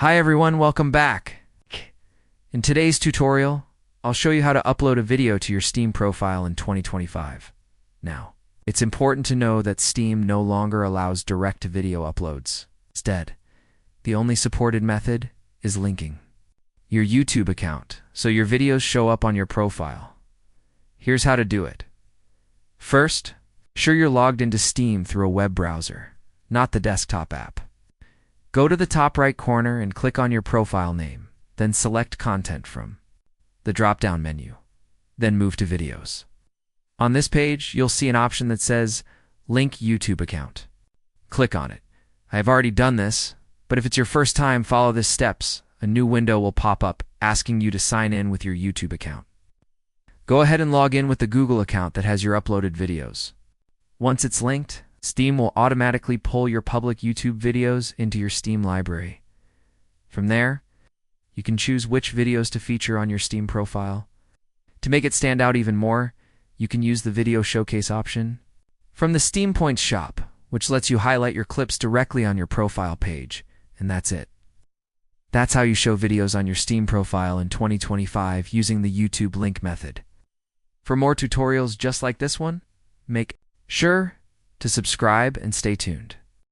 Hi everyone, welcome back. In today's tutorial, I'll show you how to upload a video to your Steam profile in 2025. Now, it's important to know that Steam no longer allows direct-to-video uploads. Instead, the only supported method is linking your YouTube account so your videos show up on your profile. Here's how to do it. First, ensure you're logged into Steam through a web browser, not the desktop app. Go to the top right corner and click on your profile name, then select Content from the drop-down menu. Then move to Videos. On this page, you'll see an option that says Link YouTube Account. Click on it. I have already done this, but if it's your first time, follow these steps. A new window will pop up asking you to sign in with your YouTube account. Go ahead and log in with the Google account that has your uploaded videos. Once it's linked, Steam will automatically pull your public YouTube videos into your Steam library. From there, you can choose which videos to feature on your Steam profile. To make it stand out even more, you can use the Video Showcase option from the Steam Points shop, which lets you highlight your clips directly on your profile page, and that's it. That's how you show videos on your Steam profile in 2025 using the YouTube link method. For more tutorials just like this one, make sure to subscribe and stay tuned.